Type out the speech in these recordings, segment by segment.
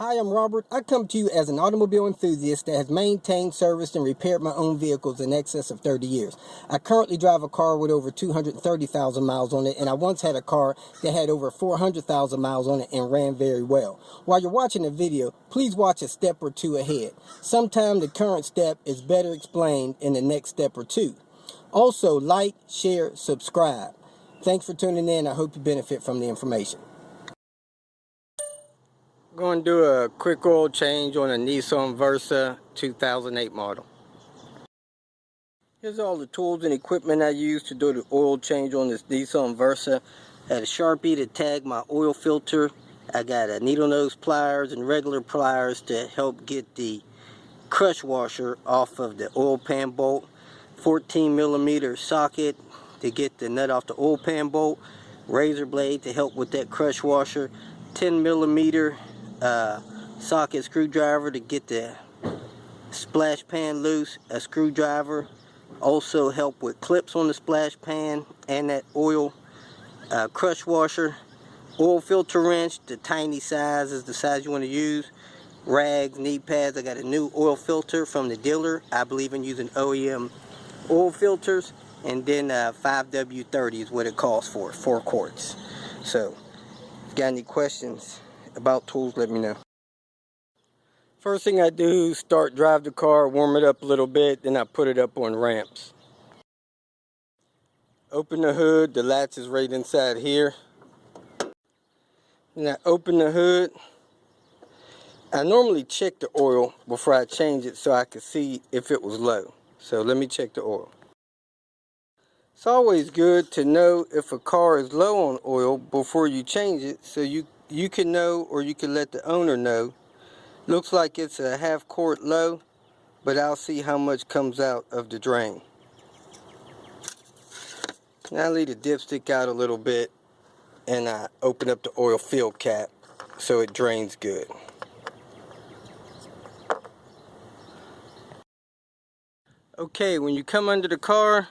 Hi, I'm Robert. I come to you as an automobile enthusiast that has maintained, serviced, and repaired my own vehicles in excess of 30 years. I currently drive a car with over 230,000 miles on it, and I once had a car that had over 400,000 miles on it and ran very well. While you're watching the video, please watch a step or two ahead. Sometimes the current step is better explained in the next step or two. Also, like, share, subscribe. Thanks for tuning in. I hope you benefit from the information. Going to do a quick oil change on a Nissan Versa 2008 model. Here's all the tools and equipment I used to do the oil change on this Nissan Versa. I had a Sharpie to tag my oil filter. I got a needle nose pliers and regular pliers to help get the crush washer off of the oil pan bolt. 14mm socket to get the nut off the oil pan bolt. Razor blade to help with that crush washer. 10mm socket screwdriver to get the splash pan loose, a screwdriver, also help with clips on the splash pan and that oil crush washer, oil filter wrench, the tiny size is the size you want to use, rags, knee pads. I got a new oil filter from the dealer. I believe in using OEM oil filters, and then 5W30 is what it calls for, 4 quarts. So if you got any questions about tools, let me know. First thing I do, drive the car, warm it up a little bit, then I put it up on ramps. Open the hood, the latch is right inside here. Then I open the hood. I normally check the oil before I change it so I can see if it was low. So let me check the oil. It's always good to know if a car is low on oil before you change it, so you can know, or you can let the owner know. Looks like it's a half quart low, but I'll see how much comes out of the drain. Now I leave the dipstick out a little bit, and I open up the oil fill cap so it drains good. Okay, when you come under the car,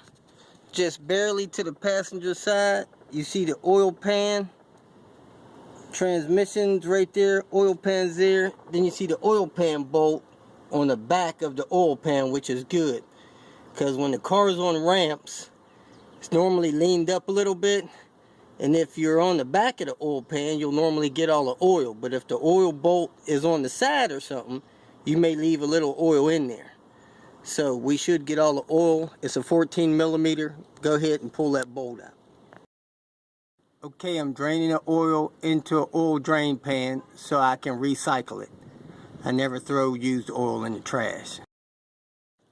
just barely to the passenger side, you see the oil pan. Transmission's right there, oil pan's there. Then you see the oil pan bolt on the back of the oil pan, which is good. Because when the car is on ramps, it's normally leaned up a little bit. And if you're on the back of the oil pan, you'll normally get all the oil. But if the oil bolt is on the side or something, you may leave a little oil in there. So we should get all the oil. It's a 14mm. Go ahead and pull that bolt out. Okay, I'm draining the oil into an oil drain pan so I can recycle it. I never throw used oil in the trash.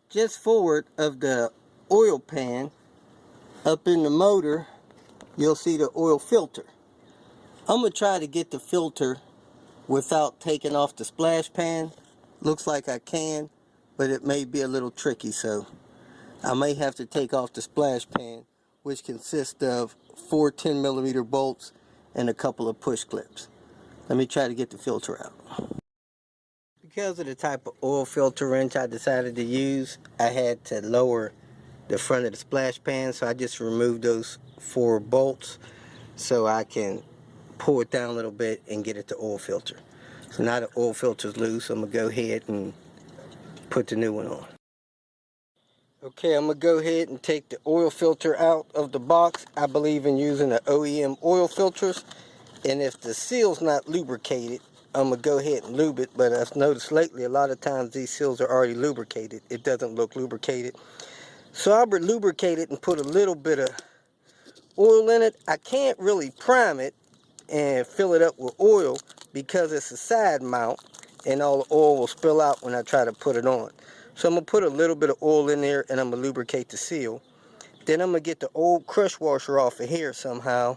Just forward of the oil pan, up in the motor, you'll see the oil filter. I'm going to try to get the filter without taking off the splash pan. Looks like I can, but it may be a little tricky, so I may have to take off the splash pan, which consists of 4 10mm bolts and a couple of push clips. Let me try to get the filter out. Because of the type of oil filter wrench I decided to use, I had to lower the front of the splash pan, so I just removed those 4 bolts so I can pull it down a little bit and get at the oil filter. So now the oil filter is loose, I'm going to go ahead and put the new one on. Okay, I'm going to go ahead and take the oil filter out of the box. I believe in using the OEM oil filters. And if the seal's not lubricated, I'm going to go ahead and lube it. But I've noticed lately a lot of times these seals are already lubricated. It doesn't look lubricated. So I'll lubricate it and put a little bit of oil in it. I can't really prime it and fill it up with oil because it's a side mount and all the oil will spill out when I try to put it on. So I'm going to put a little bit of oil in there and I'm going to lubricate the seal. Then I'm going to get the old crush washer off of here somehow.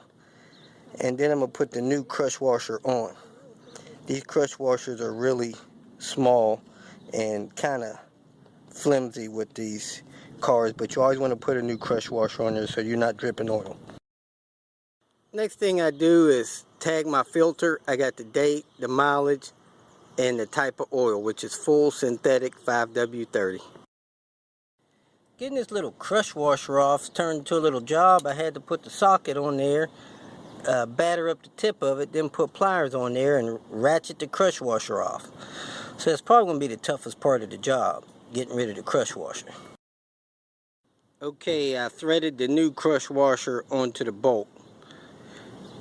And then I'm going to put the new crush washer on. These crush washers are really small and kind of flimsy with these cars. But you always want to put a new crush washer on there so you're not dripping oil. Next thing I do is tag my filter. I got the date, the mileage, and the type of oil, which is full synthetic 5W30. Getting this little crush washer off turned into a little job. I had to put the socket on there batter up the tip of it, then put pliers on there and ratchet the crush washer off. So that's probably going to be the toughest part of the job, getting rid of the crush washer. Okay, I threaded the new crush washer onto the bolt.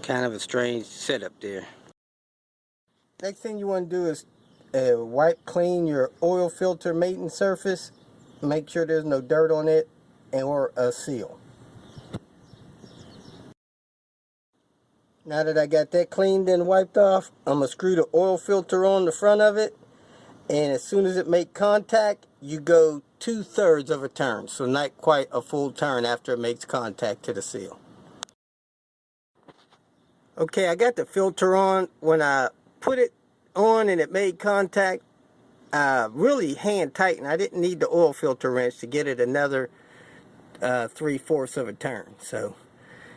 Kind of a strange setup there. Next thing you want to do is wipe clean your oil filter mating surface. Make sure there's no dirt on it or a seal. Now that I got that cleaned and wiped off, I'm going to screw the oil filter on the front of it. And as soon as it makes contact, you go 2/3 of a turn. So not quite a full turn after it makes contact to the seal. Okay, I got the filter on. When I put it on and it made contact, I really hand tightened. I didn't need the oil filter wrench to get it another 3/4 of a turn. So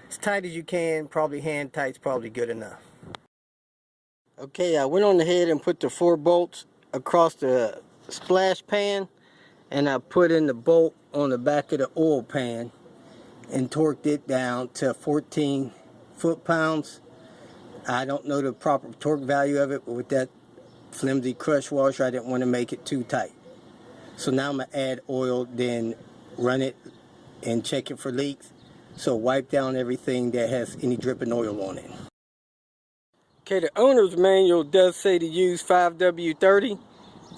as tight as you can, probably hand tight's probably good enough. Okay, I went on ahead and put the 4 bolts across the splash pan, and I put in the bolt on the back of the oil pan and torqued it down to 14 foot-pounds. I don't know the proper torque value of it, but with that flimsy crush washer, I didn't want to make it too tight. So now I'm going to add oil, then run it and check it for leaks. So wipe down everything that has any dripping oil on it. Okay, the owner's manual does say to use 5W30,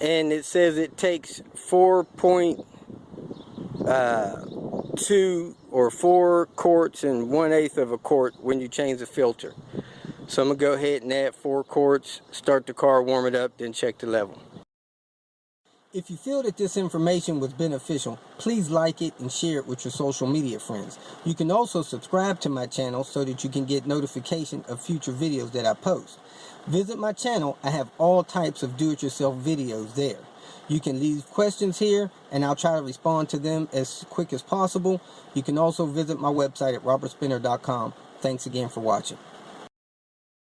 and it says it takes 4.2 or 4 quarts and 1/8 of a quart when you change the filter. So I'm going to go ahead and add 4 quarts, start the car, warm it up, then check the level. If you feel that this information was beneficial, please like it and share it with your social media friends. You can also subscribe to my channel so that you can get notification of future videos that I post. Visit my channel. I have all types of do-it-yourself videos there. You can leave questions here and I'll try to respond to them as quick as possible. You can also visit my website at robertspinner.com. Thanks again for watching.